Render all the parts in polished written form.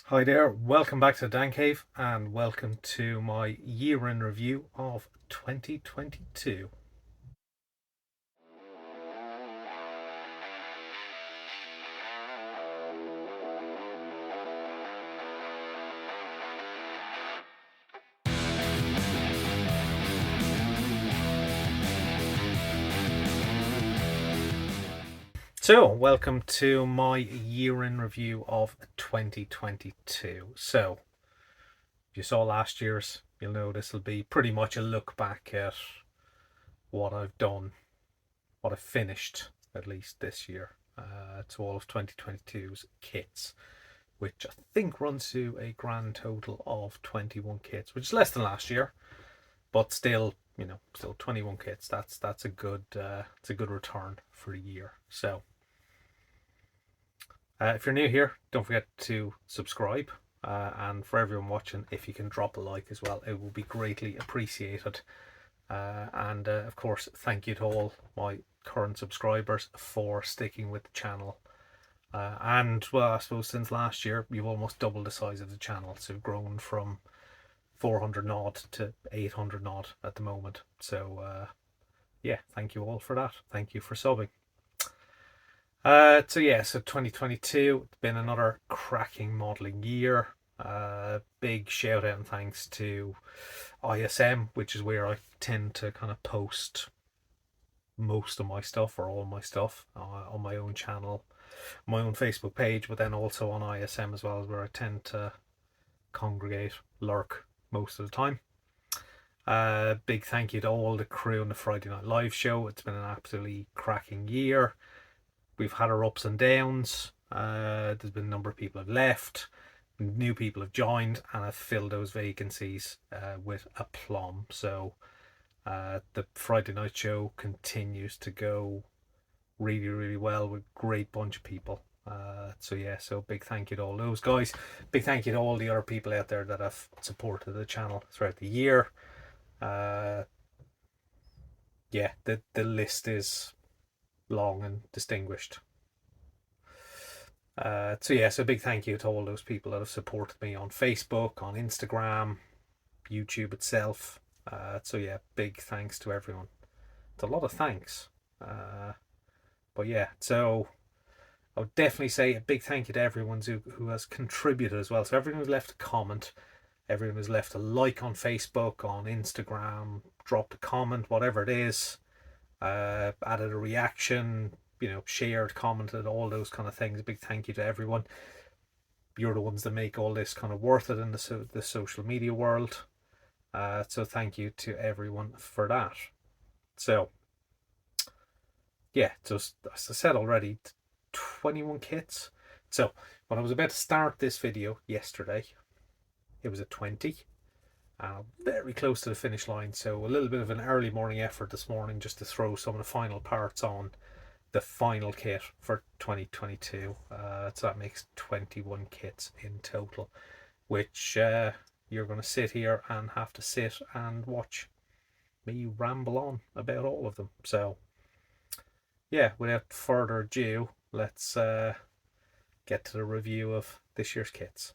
Hi there, welcome back to Dan Cave and welcome to my year in review of 2022. So, welcome to my year in review of 2022. So, if you saw last year's, you'll know this will be pretty much a look back at what I've done, what I've finished at least this year. To all of 2022's kits, which I think runs to a grand total of 21 kits, which is less than last year, but still, still 21 kits. That's a good it's a good return for a year. So, if you're new here, don't forget to subscribe. And for everyone watching, if you can drop a like as well, it will be greatly appreciated. And of course, thank you to all my current subscribers for sticking with the channel. And well, I suppose since last year, you've almost doubled the size of the channel. So, we've grown from 400 odd to 800 odd at the moment. So, yeah, thank you all for that. Thank you for subbing. So 2022, it's been another cracking modelling year. Big shout out and thanks to ISM, which is where I tend to kind of post most of my stuff or all my stuff on my own channel, my own Facebook page, but then also on ISM as well, as where I tend to congregate, lurk most of the time. Big thank you to all the crew on the Friday Night Live show. It's been an absolutely cracking year. We've had our ups and downs. There's been a number of people have left, new people have joined, and I've filled those vacancies with aplomb. So the Friday night show continues to go really, really well with a great bunch of people. So big thank you to all those guys. Big thank you to all the other people out there that have supported the channel throughout the year. Yeah, the list is long and distinguished. So big thank you to all those people that have supported me on Facebook, on Instagram, YouTube itself. Big thanks to everyone. It's a lot of thanks. But yeah, so I would definitely say a big thank you to everyone who has contributed as well. So everyone who's left a comment, everyone who's left a like on Facebook, on Instagram, dropped a comment, whatever it is, added a reaction, shared, commented, all those kind of things. A big thank you to everyone. You're the ones that make all this kind of worth it in the social media world. So thank you to everyone for that. So, yeah, just as I said already, 21 kits. So when I was about to start this video yesterday, it was at 20. Very close to the finish line. So a little bit of an early morning effort this morning just to throw some of the final parts on the final kit for 2022. So that makes 21 kits in total, which you're going to sit here and have to sit and watch me ramble on about all of them. So, yeah, without further ado, let's get to the review of this year's kits.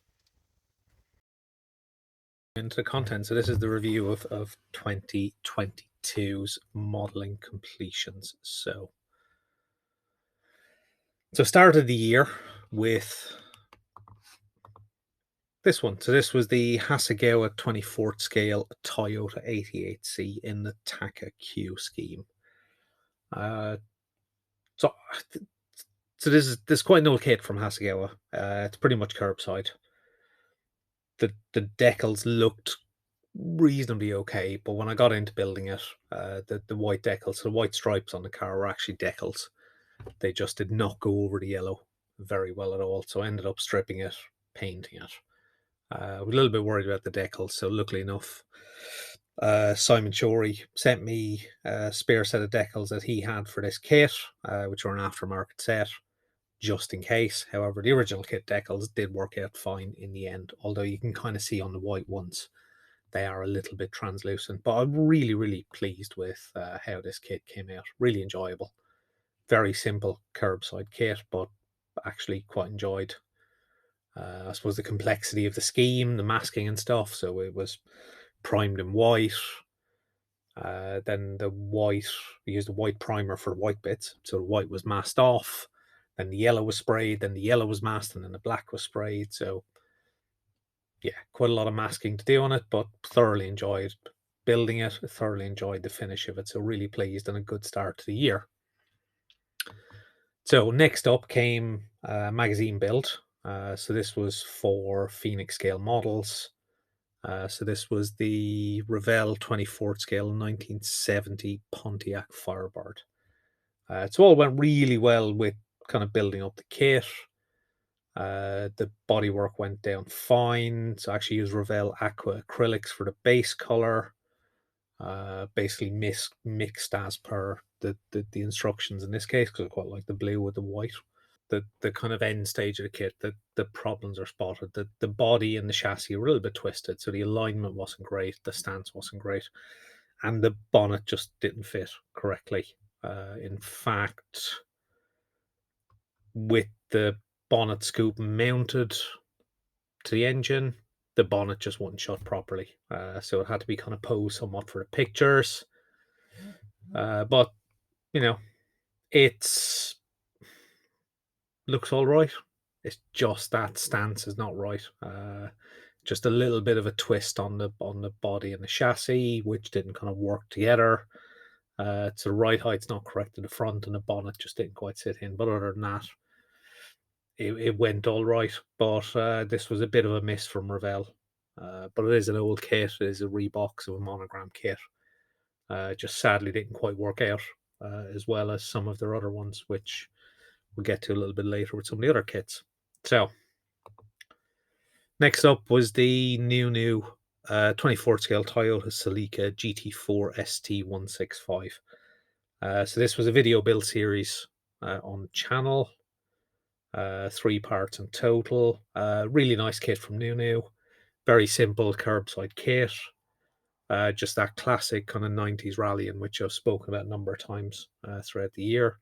Into the content. So, this is the review of 2022's modelling completions. So started the year with this one. So this was the Hasegawa 24th scale Toyota 88C in the Taka Q scheme. So this is quite an old kit from Hasegawa. It's pretty much curbside. The decals looked reasonably okay, but when I got into building it, the white decals, so the white stripes on the car were actually decals. They just did not go over the yellow very well at all. So I ended up stripping it, painting it. I was a little bit worried about the decals, so luckily enough, Simon Shorey sent me a spare set of decals that he had for this kit, which were an aftermarket set, just in case. However, the original kit decals did work out fine in the end, although you can kind of see on the white ones they are a little bit translucent. But I'm really, really pleased with how this kit came out. Really enjoyable. Very simple curbside kit, but actually quite enjoyed. I suppose the complexity of the scheme, the masking and stuff. So it was primed in white. Then the white, we used a white primer for white bits. So the white was masked off. Then the yellow was sprayed. Then the yellow was masked, and then the black was sprayed. So yeah, quite a lot of masking to do on it, but thoroughly enjoyed building it. Thoroughly enjoyed the finish of it. So really pleased and a good start to the year. So next up came magazine build. So this was for Phoenix scale models. So this was the Revell 24th scale 1970 Pontiac Firebird. So all went really well with kind of building up the kit. The bodywork went down fine. So I actually used Revell Aqua acrylics for the base color. Basically mixed as per the instructions in this case, because I quite like the blue with the white. The kind of end stage of the kit, the problems are spotted. The body and the chassis are a little bit twisted, so the alignment wasn't great, the stance wasn't great, and the bonnet just didn't fit correctly. In fact, with the bonnet scoop mounted to the engine, the bonnet just wouldn't shut properly. So it had to be kind of posed somewhat for the pictures. But you know, it's looks all right. It's just that stance is not right. Just a little bit of a twist on the body and the chassis, which didn't kind of work together. To the right height's not correct in the front, and the bonnet just didn't quite sit in. But other than that, it went all right. But this was a bit of a miss from Revell. But it is an old kit. It is a Reebok, so a monogram kit. Just sadly didn't quite work out as well as some of their other ones, which we'll get to a little bit later with some of the other kits. So next up was the new 24th scale Toyota Celica GT4 ST165. So this was a video build series on channel, 3 parts in total. Really nice kit from New. Very simple curbside kit. Just that classic kind of 90s rallying, which I've spoken about a number of times throughout the year.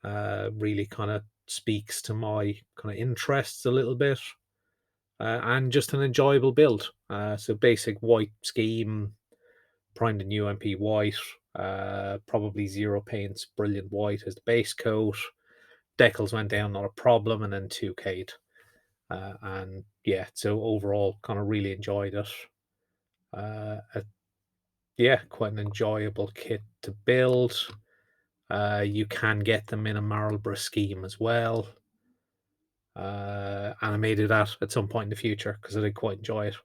Really kind of speaks to my kind of interests a little bit. And just an enjoyable build. So basic white scheme, primed in UMP white, probably zero paints, brilliant white as the base coat. Decals went down, not a problem, and then 2K'd. And yeah, so overall, kind of really enjoyed it. Yeah, quite an enjoyable kit to build. You can get them in a Marlboro scheme as well. And I may do that at some point in the future because I did quite enjoy it.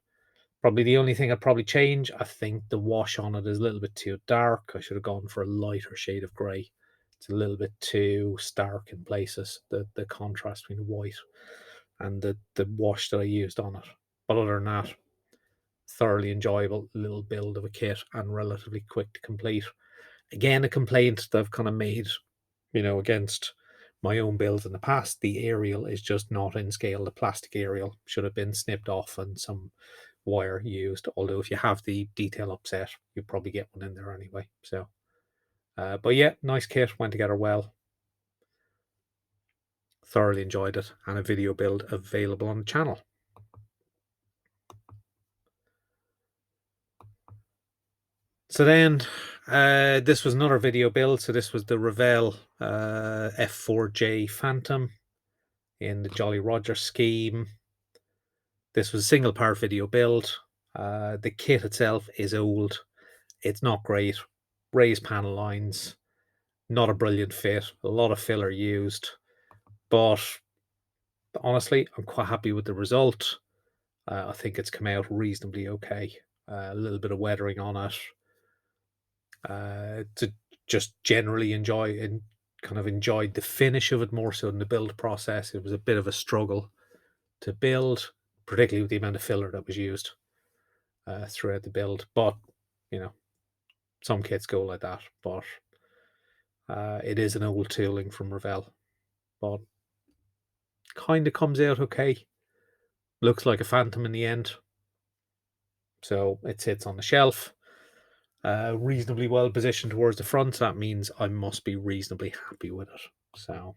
Probably the only thing I'd probably change, I think the wash on it is a little bit too dark. I should have gone for a lighter shade of grey. It's a little bit too stark in places, the contrast between the white and the wash that I used on it. But other than that, thoroughly enjoyable little build of a kit and relatively quick to complete. Again, a complaint that I've kind of made, against my own builds in the past. The aerial is just not in scale. The plastic aerial should have been snipped off and some wire used. Although if you have the detail upset, you probably get one in there anyway. So, but yeah, nice kit, went together well. Thoroughly enjoyed it, and a video build available on the channel. So then, this was another video build. So this was the Revell F4J Phantom in the Jolly Roger scheme. This was a single part video build. The kit itself is old. It's not great. Raised panel lines, not a brilliant fit. A lot of filler used, but honestly, I'm quite happy with the result. I think it's come out reasonably okay. A little bit of weathering on it. To just generally enjoyed the finish of it more so than the build process. It was a bit of a struggle to build, particularly with the amount of filler that was used throughout the build. But some kits go like that. But it is an old tooling from Revell, but kind of comes out okay. Looks like a Phantom in the end, so it sits on the shelf. Reasonably well positioned towards the front, so that means I must be reasonably happy with it. So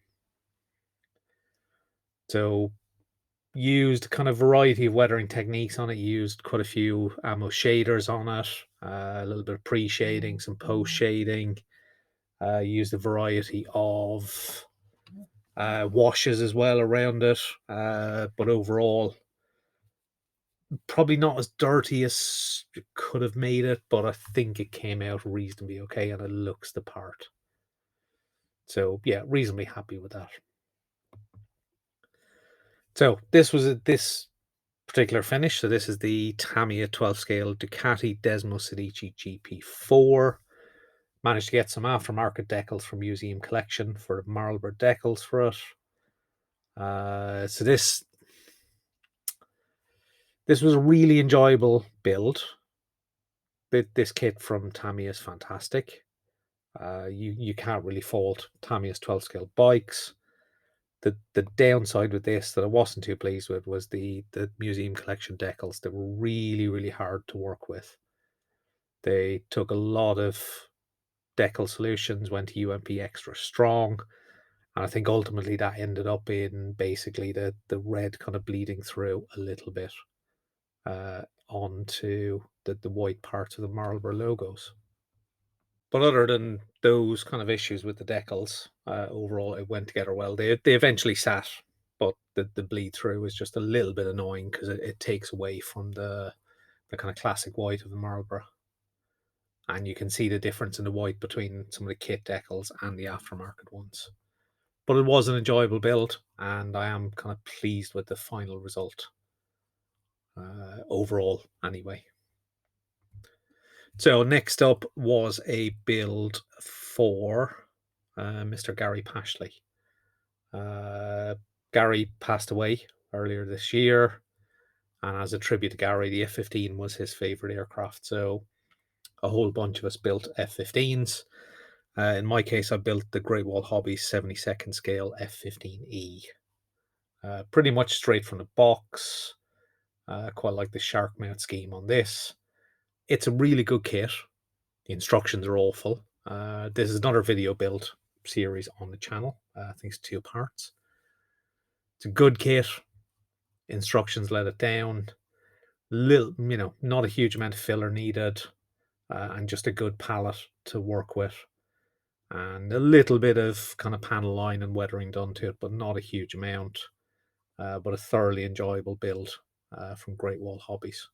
Used kind of variety of weathering techniques on it. Used quite a few ammo shaders on it, a little bit of pre-shading, some post-shading. Used a variety of washes as well around it. But overall, probably not as dirty as you could have made it, but I think it came out reasonably okay and it looks the part. So yeah, reasonably happy with that. So this particular finish. So this is the Tamiya 12 scale Ducati Desmo Sedici GP4. Managed to get some aftermarket decals from Museum Collection for Marlboro decals for it. So this was a really enjoyable build. This kit from Tamiya is fantastic. You can't really fault Tamiya's 12 scale bikes. The downside with this that I wasn't too pleased with was the Museum Collection decals. They were really hard to work with. They took a lot of decal solutions, went to UMP extra strong, and I think ultimately that ended up in basically the red kind of bleeding through a little bit onto the white parts of the Marlboro logos. But other than those kind of issues with the decals, overall it went together well. They eventually sat, but the bleed through was just a little bit annoying because it takes away from the kind of classic white of the Marlboro. And you can see the difference in the white between some of the kit decals and the aftermarket ones. But it was an enjoyable build, and I am kind of pleased with the final result overall, anyway. So next up was a build for Mr. Gary Pashley. Gary passed away earlier this year, and as a tribute to Gary, the F-15 was his favorite aircraft. So a whole bunch of us built F-15s. In my case, I built the Great Wall Hobbies 72nd scale F-15E. Pretty much straight from the box. Quite like the shark mount scheme on this. It's a really good kit. The instructions are awful. This is another video build series on the channel. I think it's 2 parts. It's a good kit. Instructions let it down. Little, not a huge amount of filler needed, and just a good palette to work with. And a little bit of kind of panel line and weathering done to it, but not a huge amount. But a thoroughly enjoyable build from Great Wall Hobbies.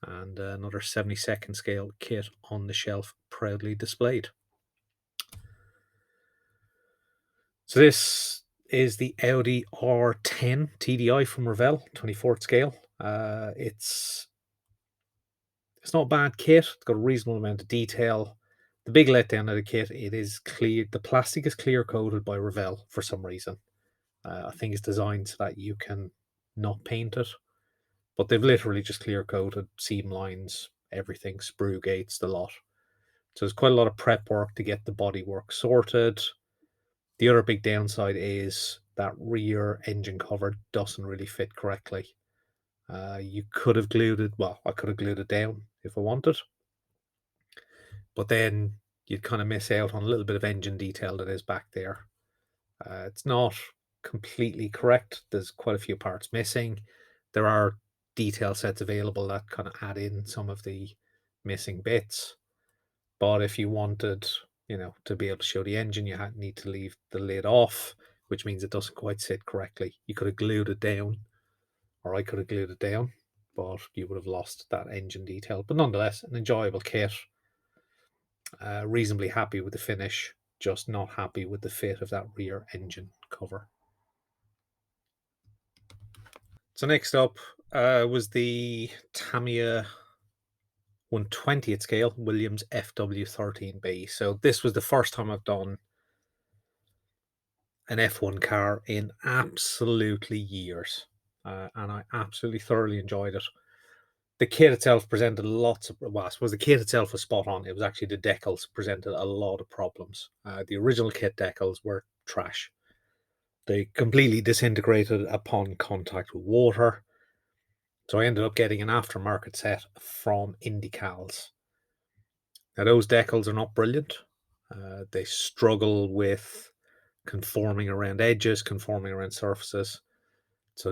And another 72nd scale kit on the shelf, proudly displayed. So this is the Audi R10 TDI from Revell, 24th scale. It's not a bad kit. It's got a reasonable amount of detail. The big letdown of the kit, it is clear. The plastic is clear coated by Revell for some reason. I think it's designed so that you can not paint it. But they've literally just clear coated seam lines, everything, sprue gates, the lot. So there's quite a lot of prep work to get the bodywork sorted. The other big downside is that rear engine cover doesn't really fit correctly. You could have glued it, well, I could have glued it down if I wanted. But then you'd kind of miss out on a little bit of engine detail that is back there. It's not completely correct. There's quite a few parts missing. There are detail sets available that kind of add in some of the missing bits. But if you wanted, to be able to show the engine, you need to leave the lid off, which means it doesn't quite sit correctly. You could have glued it down, or I could have glued it down, but you would have lost that engine detail. But nonetheless, an enjoyable kit. Reasonably happy with the finish, just not happy with the fit of that rear engine cover. So next up was the Tamiya 120th scale Williams FW13B. So this was the first time I've done an F1 car in absolutely years, and I absolutely thoroughly enjoyed it. The kit itself presented lots of, well, I suppose the kit itself was spot on. It was actually the decals presented a lot of problems. The original kit decals were trash. They completely disintegrated upon contact with water. So I ended up getting an aftermarket set from Indicals. Now those decals are not brilliant. They struggle with conforming around edges, conforming around surfaces. So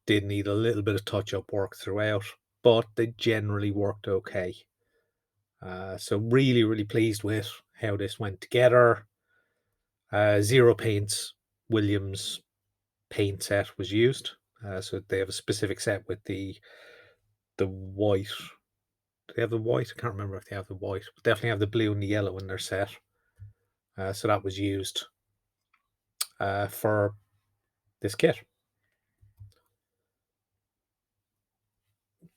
did need a little bit of touch-up work throughout, but they generally worked okay. So really, really pleased with how this went together. Zero Paints Williams paint set was used. So they have a specific set with the white. Do they have the white? I can't remember if they have the white, but definitely have the blue and the yellow in their set. So that was used for this kit.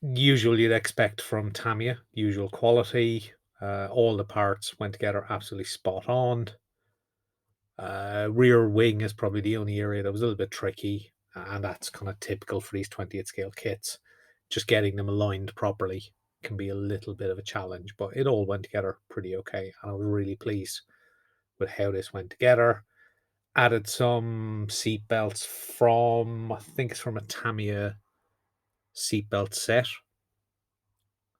Usually you'd expect from Tamiya, usual quality. All the parts went together absolutely spot on. Rear wing is probably the only area that was a little bit tricky, and that's kind of typical for these 20th scale kits. Just getting them aligned properly can be a little bit of a challenge, but it all went together pretty okay, and I was really pleased with how this went together. Added some seat belts from, I think it's from a Tamiya seatbelt set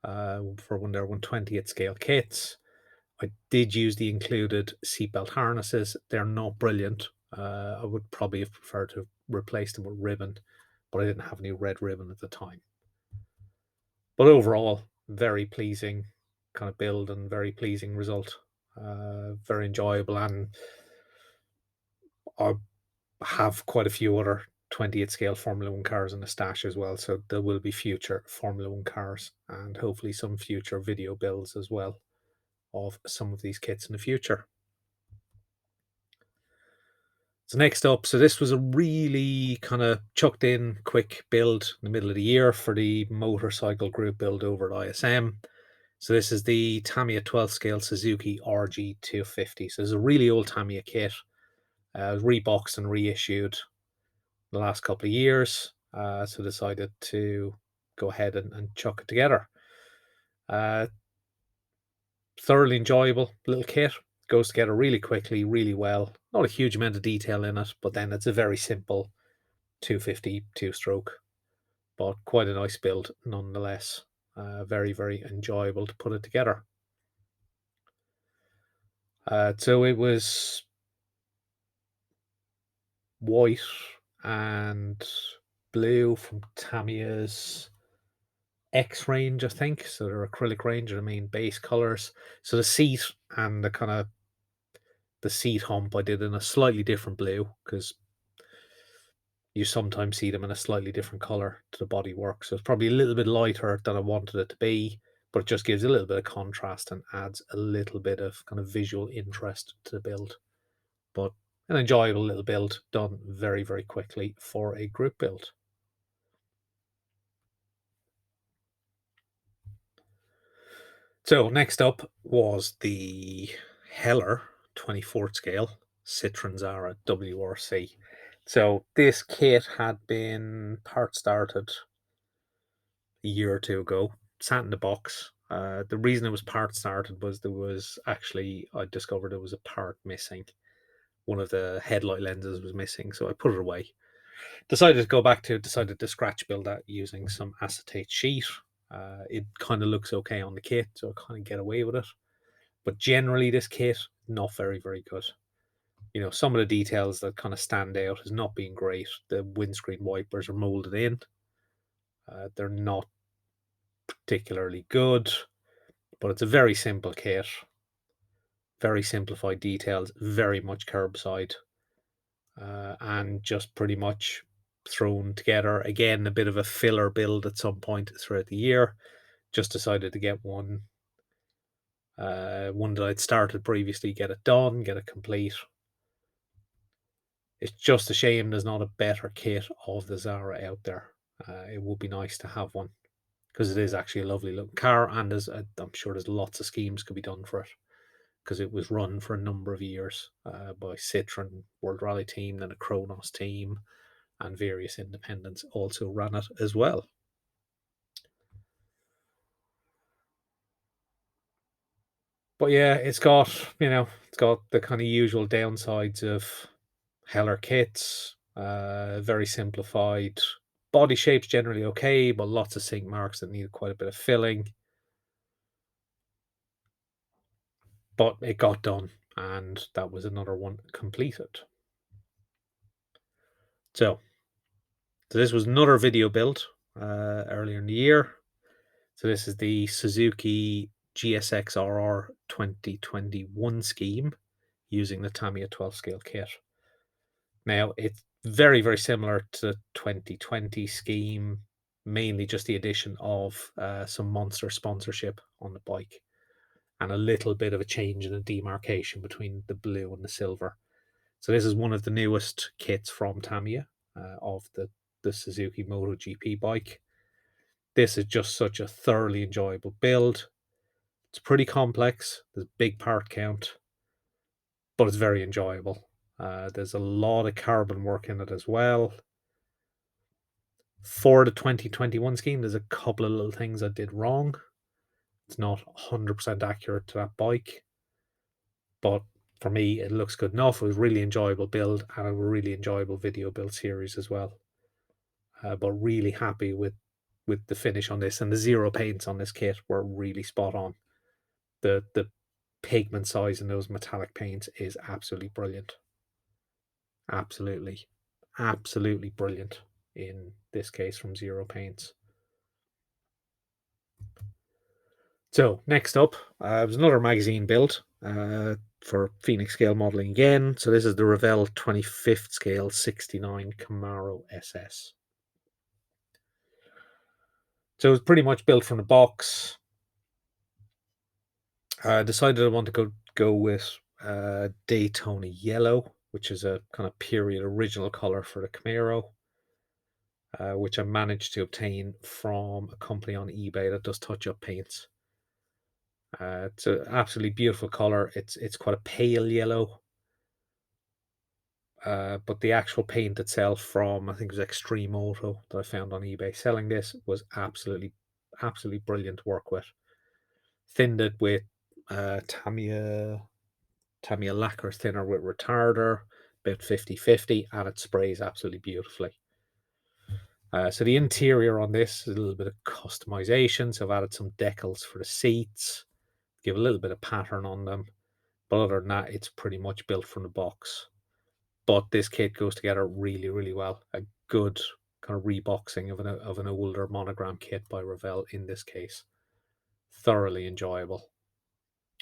for when they're 120th scale kits. I did use the included seatbelt harnesses. They're not brilliant. I would probably have preferred to replace them with ribbon, but I didn't have any red ribbon at the time. But overall, very pleasing kind of build and very pleasing result. Very enjoyable, and I have quite a few other 20th scale Formula One cars in the stash as well. So there will be future Formula One cars and hopefully some future video builds as well of some of these kits in the future. So next up, so this was a really kind of chucked in quick build in the middle of the year for the motorcycle group build over at ISM. So this is the Tamiya 12th scale Suzuki RG250. So it's a really old Tamiya kit. It was reboxed and reissued the last couple of years. So decided to go ahead and chuck it together. Thoroughly enjoyable little kit. Goes together really quickly, really well. Not a huge amount of detail in it, but then it's a very simple 250 two-stroke, but quite a nice build nonetheless. Very, very enjoyable to put it together. So it was white and blue from Tamiya's X range, I think. So their acrylic range are the main base colors. So the seat and the kind of the seat hump I did in a slightly different blue, because you sometimes see them in a slightly different color to the bodywork. So it's probably a little bit lighter than I wanted it to be, but it just gives a little bit of contrast and adds a little bit of kind of visual interest to the build. But an enjoyable little build done very, very quickly for a group build. So next up was the Heller 24th scale Citroen Zara WRC. So this kit had been part started a year or two ago, sat in the box. The reason it was part started was there was actually, I discovered there was a part missing. One of the headlight lenses was missing, so I put it away. Decided to scratch build that using some acetate sheet. It kind of looks okay on the kit, so I kind of get away with it. But generally, this kit, not very, very good. You know, some of the details that kind of stand out as not being great. The windscreen wipers are molded in. They're not particularly good, but it's a very simple kit. Very simplified details, very much curbside, and just pretty much thrown together. Again, a bit of a filler build at some point throughout the year. Just decided to get one that I'd started previously, get it done, get it complete. It's just a shame there's not a better kit of the Zara out there. It would be nice to have one, because it is actually a lovely looking car, and I'm sure there's lots of schemes could be done for it, because it was run for a number of years by Citroen World Rally Team, then a Kronos team, and various independents also ran it as well. But yeah, it's got the kind of usual downsides of Heller kits. Very simplified. Body shape's generally okay, but lots of sink marks that need quite a bit of filling. But it got done, and that was another one completed. So So this was another video build earlier in the year. So this is the Suzuki GSX-RR 2021 scheme using the Tamiya 12 scale kit. Now, it's very, very similar to the 2020 scheme, mainly just the addition of some Monster sponsorship on the bike and a little bit of a change in the demarcation between the blue and the silver. So this is one of the newest kits from Tamiya of the Suzuki MotoGP bike. This is just such a thoroughly enjoyable build. It's pretty complex. There's a big part count, but it's very enjoyable. There's a lot of carbon work in it as well. For the 2021 scheme, there's a couple of little things I did wrong. It's not 100% accurate to that bike, but for me, it looks good enough. It was a really enjoyable build and a really enjoyable video build series as well. But really happy with the finish on this, and the zero paints on this kit were really spot on. The pigment size in those metallic paints is absolutely brilliant. Absolutely brilliant in this case from Zero Paints. So next up was another magazine build for Phoenix scale modeling again. So this is the Revell 25th scale 69 Camaro SS. So it was pretty much built from the box. I decided I want to go with Daytona Yellow, which is a kind of period original color for the Camaro, which I managed to obtain from a company on eBay that does touch-up paints. It's an absolutely beautiful color. It's quite a pale yellow, but the actual paint itself from, I think it was Extreme Auto that I found on eBay selling this, was absolutely brilliant to work with. Thinned it with Tamiya lacquer thinner with retarder, about 50-50, and it sprays absolutely beautifully. So the interior on this is a little bit of customization. So I've added some decals for the seats, give a little bit of pattern on them. But other than that, it's pretty much built from the box. But this kit goes together really, really well. A good kind of reboxing of an older monogram kit by Revell in this case. Thoroughly enjoyable.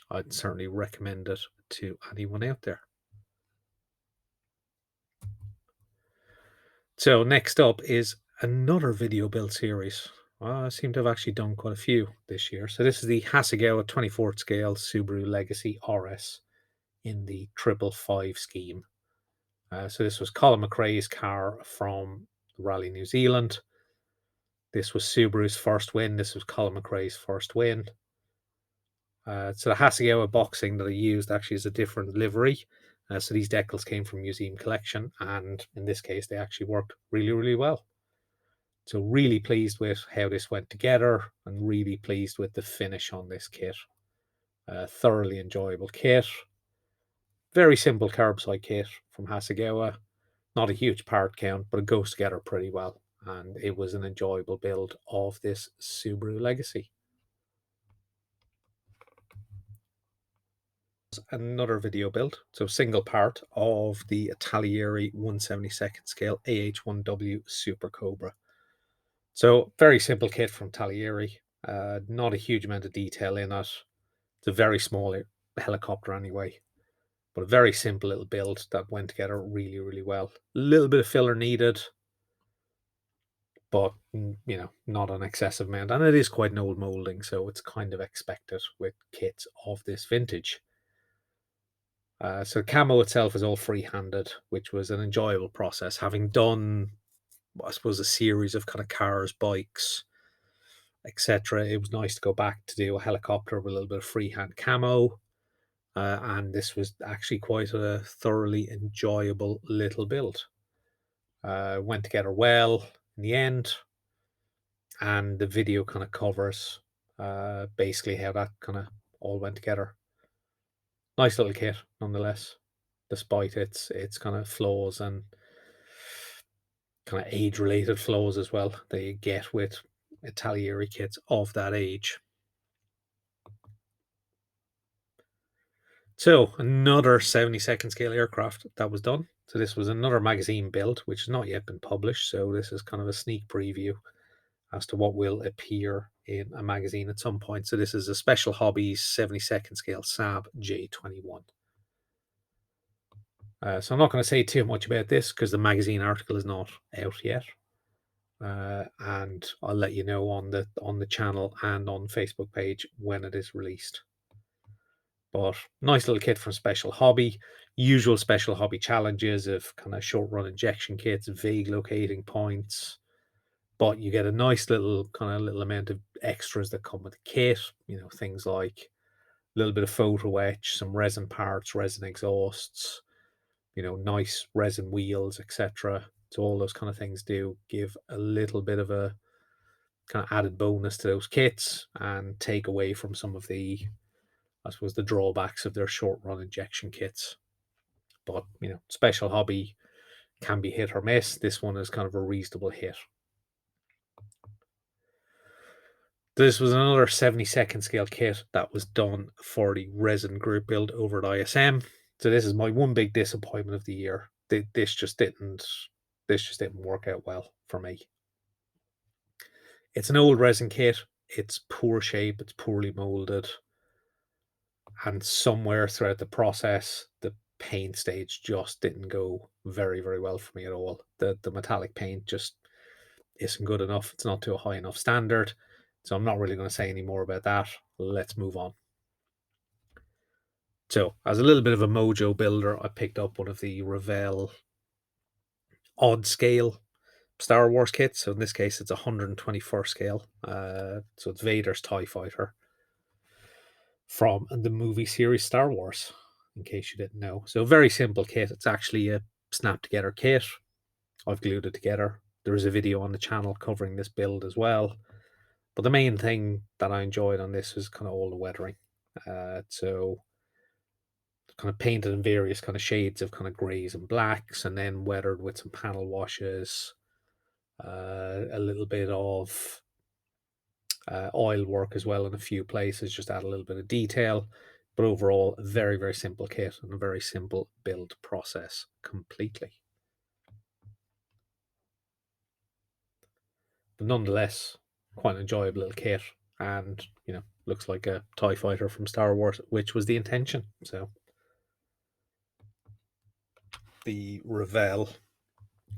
I'd certainly recommend it to anyone out there. So next up is another video build series. I seem to have actually done quite a few this year. So this is the Hasegawa 24th scale Subaru Legacy RS in the 555 scheme. So this was Colin McRae's car from Rally New Zealand. This was Subaru's first win. This was Colin McRae's first win. So the Hasegawa boxing that I used actually is a different livery. So these decals came from Museum Collection, and in this case, they actually worked really, really well. So really pleased with how this went together, and really pleased with the finish on this kit. Thoroughly enjoyable kit. Very simple curbside kit from Hasegawa. Not a huge part count, but it goes together pretty well. And it was an enjoyable build of this Subaru Legacy. Another video build, so single part of the Italieri 1/72 scale AH1W Super Cobra. So very simple kit from Italieri. Not a huge amount of detail in it. It's a very small helicopter anyway, but a very simple little build that went together really, really well. A little bit of filler needed, but not an excessive amount, and it is quite an old molding, so it's kind of expected with kits of this vintage. So camo itself is all free-handed, which was an enjoyable process. Having done, I suppose, a series of kind of cars, bikes, etc., it was nice to go back to do a helicopter with a little bit of freehand camo. And this was actually quite a thoroughly enjoyable little build. Went together well in the end, and the video kind of covers basically how that kind of all went together. Nice little kit nonetheless, despite its kind of flaws and kind of age-related flaws as well that you get with Italieri kits of that age. So another 72nd scale aircraft that was done. So this was another magazine build, which has not yet been published. So this is kind of a sneak preview as to what will appear in a magazine at some point. So this is a Special Hobbies 72nd scale SAB J21. So I'm not going to say too much about this because the magazine article is not out yet. And I'll let you know on the channel and on Facebook page when it is released. But nice little kit from Special Hobby. Usual Special Hobby challenges of kind of short run injection kits, vague locating points. But you get a nice little amount of extras that come with the kit. You know, things like a little bit of photo etch, some resin parts, resin exhausts, you know, nice resin wheels, etc. So all those kind of things do give a little bit of a kind of added bonus to those kits and take away from some of the, I suppose, the drawbacks of their short run injection kits. But, you know, Special Hobby can be hit or miss. This one is kind of a reasonable hit. This was another 72nd scale kit that was done for the resin group build over at ISM. So this is my one big disappointment of the year. This just didn't work out well for me. It's an old resin kit. It's poor shape. It's poorly molded. And somewhere throughout the process, the paint stage just didn't go very, very well for me at all. The metallic paint just isn't good enough. It's not to a high enough standard. So I'm not really going to say any more about that. Let's move on. So, as a little bit of a mojo builder, I picked up one of the Revell odd scale Star Wars kits. So in this case, it's 121st scale. So it's Vader's TIE Fighter from the movie series Star Wars, in case you didn't know. So very simple kit. It's actually a snap together kit. I've glued it together. There is a video on the channel covering this build as well. But the main thing that I enjoyed on this was kind of all the weathering. So kind of painted in various kind of shades of kind of greys and blacks, and then weathered with some panel washes, a little bit of oil work as well in a few places, just add a little bit of detail. But overall, a very, very simple kit and a very simple build process completely. But nonetheless, quite an enjoyable little kit, and you know, looks like a TIE fighter from Star Wars, which was the intention. So the Revell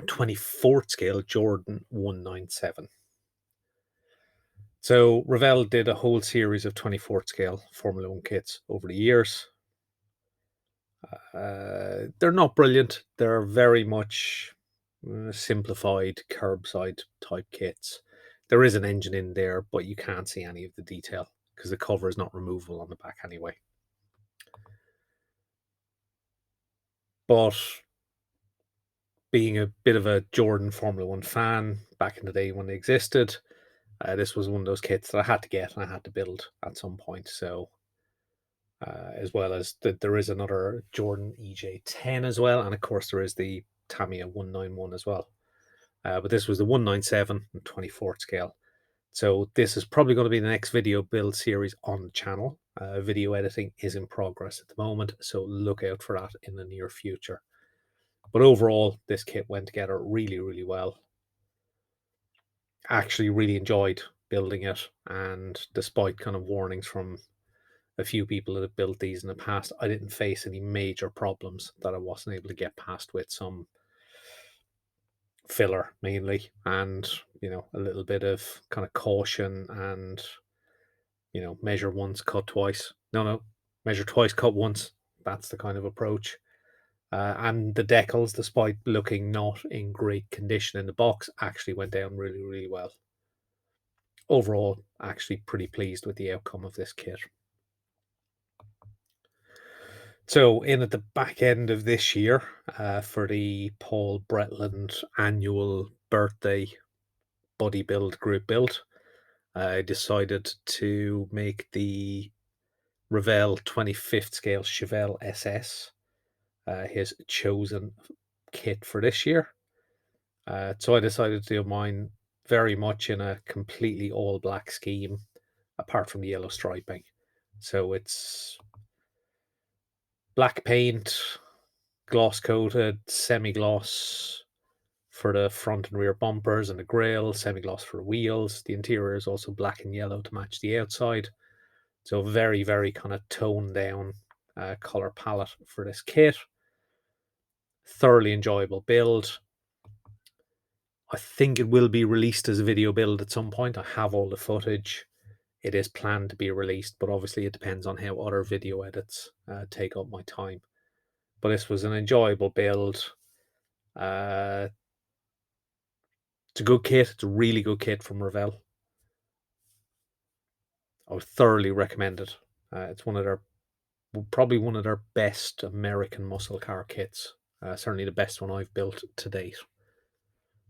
24th scale Jordan 197. So Revell did a whole series of 24th scale Formula One kits over the years. They're not brilliant. They're very much simplified curbside type kits. There is an engine in there, but you can't see any of the detail because the cover is not removable on the back anyway. But being a bit of a Jordan Formula One fan back in the day when they existed, this was one of those kits that I had to get and I had to build at some point. So as well as there is another Jordan EJ10 as well, and of course there is the Tamiya 191 as well. But this was the 197 and 24th scale. So this is probably going to be the next video build series on the channel. Video editing is in progress at the moment, so look out for that in the near future. But overall, this kit went together really, really well. Actually really enjoyed building it, and despite kind of warnings from a few people that have built these in the past, I didn't face any major problems that I wasn't able to get past with some filler mainly, and you know, a little bit of kind of caution and, you know, measure once, cut twice. No, measure twice, cut once. That's the kind of approach. And the decals, despite looking not in great condition in the box, actually went down really, really well. Overall, actually pretty pleased with the outcome of this kit. So, in at the back end of this year, for the Paul Bretland annual birthday body build group build, I decided to make the Revell 25th scale Chevelle SS his chosen kit for this year. So I decided to do mine very much in a completely all black scheme, apart from the yellow striping. So it's black paint, gloss coated, semi-gloss for the front and rear bumpers and the grille, semi-gloss for the wheels. The interior is also black and yellow to match the outside. So very, very kind of toned down color palette for this kit. Thoroughly enjoyable build. I think it will be released as a video build at some point. I have all the footage. It is planned to be released, but obviously it depends on how other video edits take up my time. But this was an enjoyable build. It's a good kit. It's a really good kit from Revell. I would thoroughly recommend it. It's probably one of their best American muscle car kits. Certainly the best one I've built to date,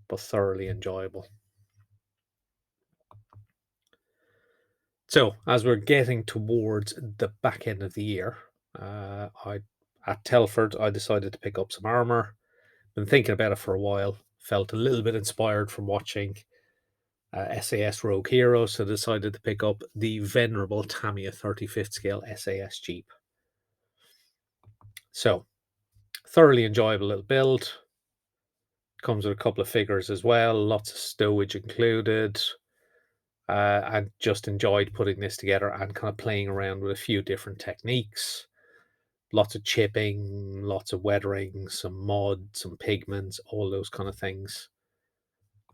but thoroughly enjoyable. So as we're getting towards the back end of the year, at Telford, I decided to pick up some armour. Been thinking about it for a while. Felt a little bit inspired from watching SAS Rogue Hero, so decided to pick up the venerable Tamiya 35th scale SAS Jeep. So, thoroughly enjoyable little build. Comes with a couple of figures as well, lots of stowage included. And just enjoyed putting this together and kind of playing around with a few different techniques. Lots of chipping, lots of weathering, some mud, some pigments, all those kind of things.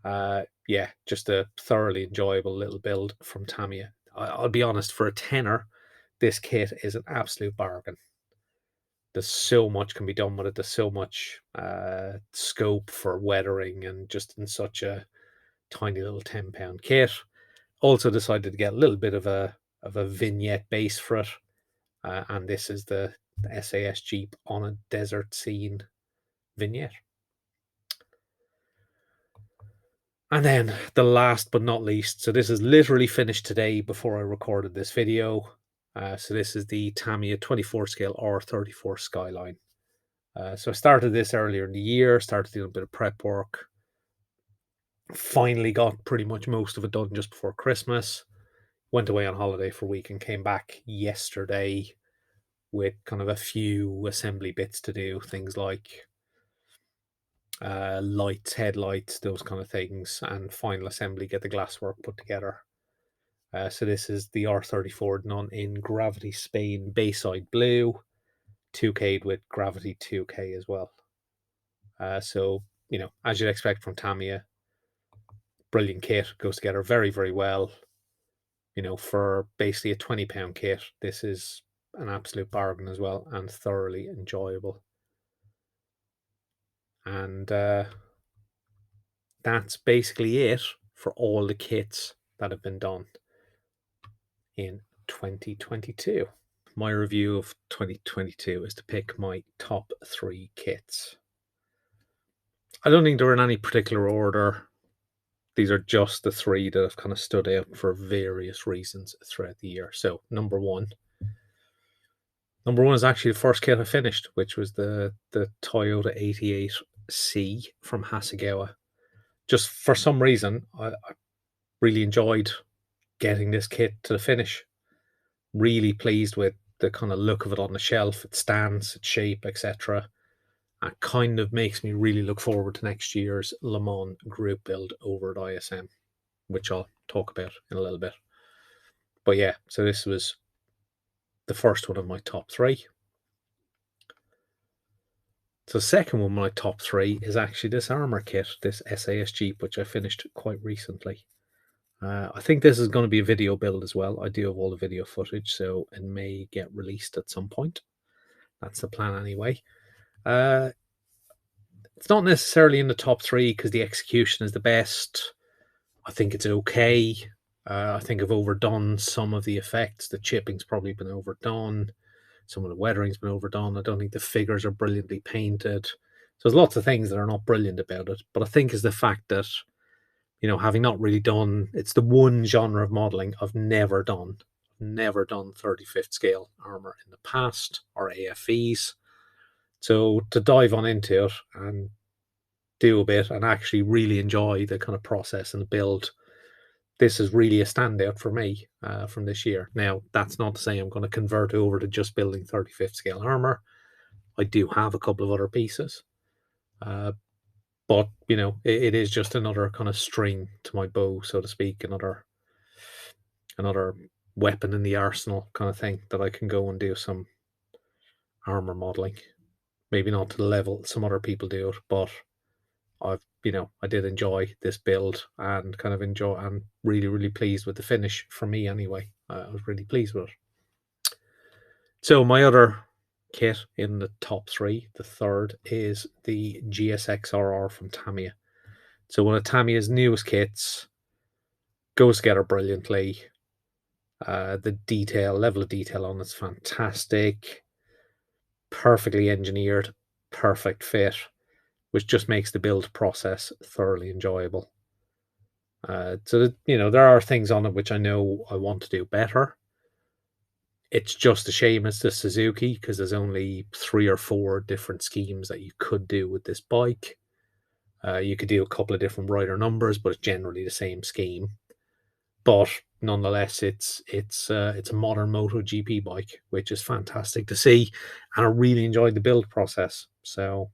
Yeah, just a thoroughly enjoyable little build from Tamiya. I'll be honest, for a tenner, this kit is an absolute bargain. There's so much can be done with it. There's so much scope for weathering, and just in such a tiny little £10 kit. Also decided to get a little bit of a vignette base for it, and this is the SAS Jeep on a desert scene vignette. And then the last but not least, so this is literally finished today before I recorded this video. So this is the Tamiya 24 scale R34 Skyline. So I started this earlier in the year, started doing a bit of prep work. Finally got pretty much most of it done just before Christmas. Went away on holiday for a week and came back yesterday with kind of a few assembly bits to do. Things like lights, headlights, those kind of things, and final assembly, get the glasswork put together. So this is the R34 done in Gravity Spain Bayside Blue, 2K'd with Gravity 2K as well. So, you know, as you'd expect from Tamiya, brilliant kit, goes together very, very well. You know, for basically a £20 kit, this is an absolute bargain as well, and thoroughly enjoyable. And that's basically it for all the kits that have been done in 2022. My review of 2022 is to pick my top 3 kits. I don't think they're in any particular order. These are just the 3 that have kind of stood out for various reasons throughout the year. So number one is actually the first kit I finished, which was the Toyota 88C from Hasegawa. Just for some reason, I really enjoyed getting this kit to the finish. Really pleased with the kind of look of it on the shelf, its stance, its shape, etc. It kind of makes me really look forward to next year's Le Mans group build over at ISM, which I'll talk about in a little bit. But yeah, so this was the first one of my top 3. So the second one of my top 3 is actually this armor kit, this SAS Jeep, which I finished quite recently. I think this is going to be a video build as well. I do have all the video footage, so it may get released at some point. That's the plan anyway. It's not necessarily in the top 3 because the execution is the best. I think it's okay. I think I've overdone some of the effects. The chipping's probably been overdone. Some of the weathering's been overdone. I don't think the figures are brilliantly painted. So there's lots of things that are not brilliant about it. But I think is the fact that, you know, having not really done, it's the one genre of modeling I've never done. Never done 35th scale armor in the past, or AFVs. So to dive on into it and do a bit and actually really enjoy the kind of process and the build, this is really a standout for me from this year. Now, that's not to say I'm going to convert over to just building 35th scale armor. I do have a couple of other pieces, but it is just another kind of string to my bow, so to speak, another weapon in the arsenal kind of thing that I can go and do some armor modeling. Maybe not to the level some other people do it, but I did enjoy this build and kind of enjoy. I'm really, really pleased with the finish for me anyway. I was really pleased with it. So my other kit in the top three, the third is the GSX-RR from Tamiya. So one of Tamiya's newest kits, goes together brilliantly. The level of detail on it's fantastic, perfectly engineered, perfect fit, which just makes the build process thoroughly enjoyable. There are things on it which I know I want to do better. It's just a shame it's the Suzuki, because there's only 3 or 4 different schemes that you could do with this bike. You could do a couple of different rider numbers, but it's generally the same scheme. But nonetheless, it's a modern MotoGP bike, which is fantastic to see, and I really enjoyed the build process. So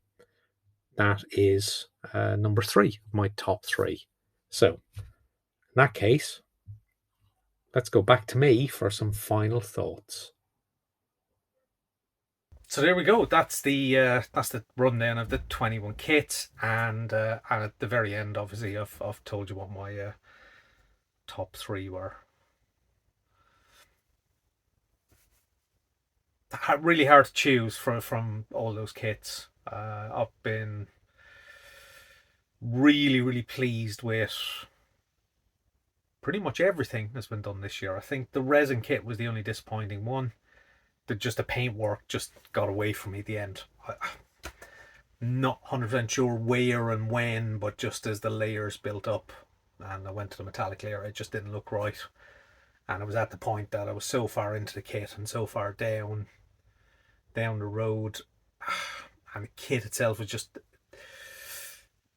that is number 3 of my top 3. So in that case, let's go back to me for some final thoughts. So there we go. That's the rundown of the 21 kits, and at the very end, obviously, I've told you what my top 3 were. Really hard to choose from all those kits. I've been really, really pleased with pretty much everything that's been done this year. I think the resin kit was the only disappointing one. The paintwork just got away from me at the end. I'm not 100% sure where and when, but just as the layers built up and I went to the metallic layer, it just didn't look right. And it was at the point that I was so far into the kit and so far down the road, and the kit itself was just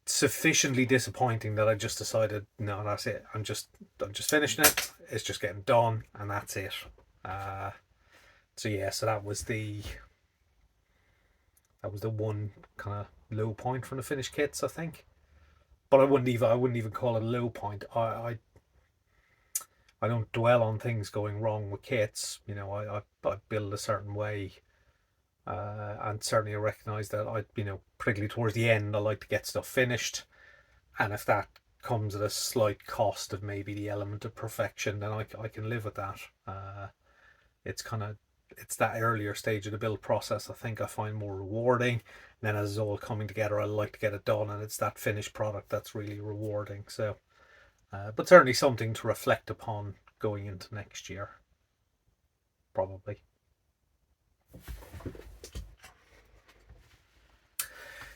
sufficiently disappointing that I just decided, no, that's it. I'm just finishing it. It's just getting done, and that's it. So that was the one kind of low point from the finished kits, I think. But I wouldn't even call it a low point. I don't dwell on things going wrong with kits. I build a certain way, and certainly I recognise that particularly towards the end, I like to get stuff finished, and if that comes at a slight cost of maybe the element of perfection, then I can live with that. It's kind of it's that earlier stage of the build process I think I find more rewarding. And then as it's all coming together, I like to get it done, and it's that finished product that's really rewarding. So, but certainly something to reflect upon going into next year, probably.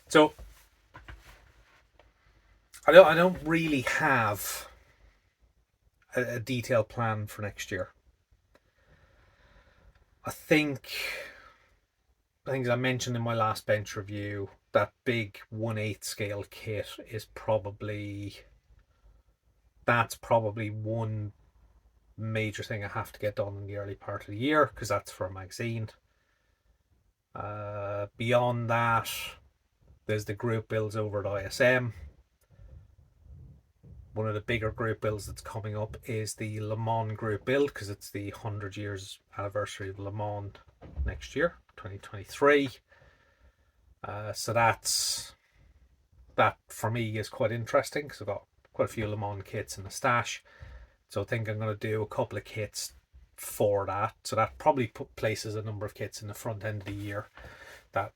So I don't really have a detailed plan for next year. I think things I mentioned in my last bench review, that big 1/8 scale kit is probably one major thing I have to get done in the early part of the year, because that's for a magazine. Beyond that, there's the group builds over at ISM. One of the bigger group builds that's coming up is the Le Mans group build, because it's the 100 years anniversary of Le Mans next year, 2023. So that for me is quite interesting, because I've got quite a few Le Mans kits in the stash. So I think I'm going to do a couple of kits for that. So that probably places a number of kits in the front end of the year that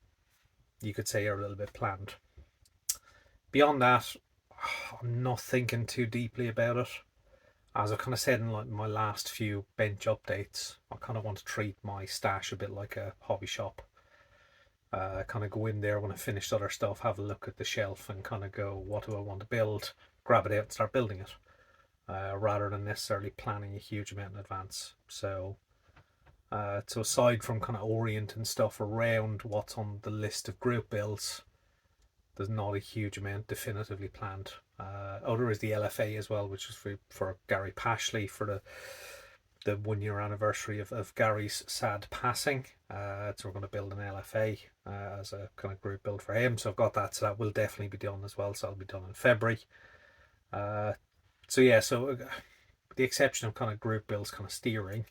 you could say are a little bit planned. Beyond that, I'm not thinking too deeply about it. As I kind of said in like my last few bench updates, I kind of want to treat my stash a bit like a hobby shop. Kind of go in there when I finished other stuff, have a look at the shelf, and kind of go, what do I want to build? Grab it out and start building it, rather than necessarily planning a huge amount in advance. So aside from kind of orienting stuff around what's on the list of group builds, there's not a huge amount definitively planned. There is the LFA as well, which is for Gary Pashley for the the 1 year anniversary of Gary's sad passing. So we're going to build an LFA as a kind of group build for him. So I've got that. So that will definitely be done as well. So that'll be done in February. So yeah, so with the exception of kind of group builds, kind of steering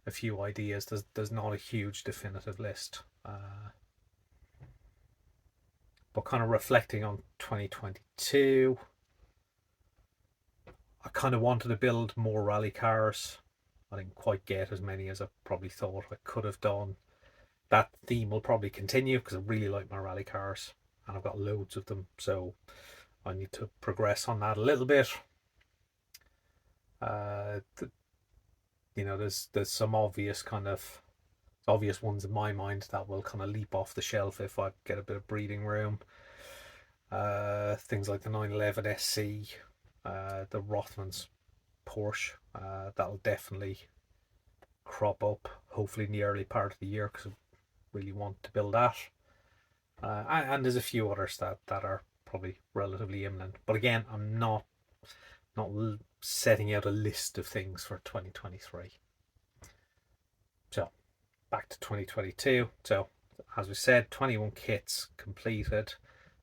a few ideas, there's not a huge definitive list. But kind of reflecting on 2022, I kind of wanted to build more rally cars. I didn't quite get as many as I probably thought I could have done. That theme will probably continue because I really like my rally cars and I've got loads of them, so I need to progress on that a little bit. There's some obvious ones in my mind that will kind of leap off the shelf if I get a bit of breathing room. Things like the 911 SC, the Rothmans Porsche, that'll definitely crop up hopefully in the early part of the year because I really want to build that. And there's a few others that are probably relatively imminent, but again, I'm not setting out a list of things for 2023. So back to 2022. So as we said, 21 kits completed.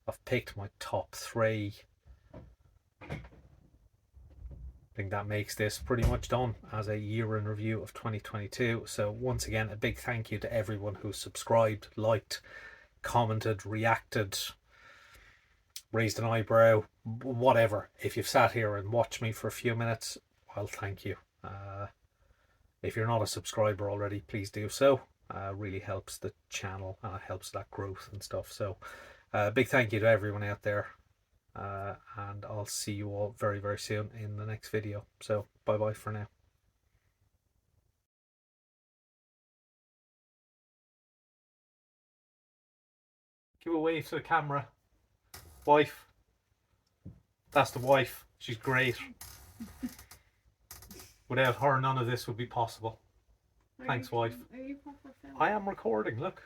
I've picked my top 3. I think that makes this pretty much done as a year in review of 2022. So once again, a big thank you to everyone who subscribed, liked, commented, reacted, raised an eyebrow, whatever. If you've sat here and watched me for a few minutes, well, thank you. If you're not a subscriber already, please do so. Really helps the channel and it helps that growth and stuff. So big thank you to everyone out there. And I'll see you all very, very soon in the next video. So bye bye for now. Give a wave to the camera. Wife. That's the wife. She's great. Without her, none of this would be possible. Thanks, wife. Are you proper filming? I am recording, look.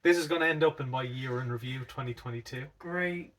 This is going to end up in my year in review 2022. Great.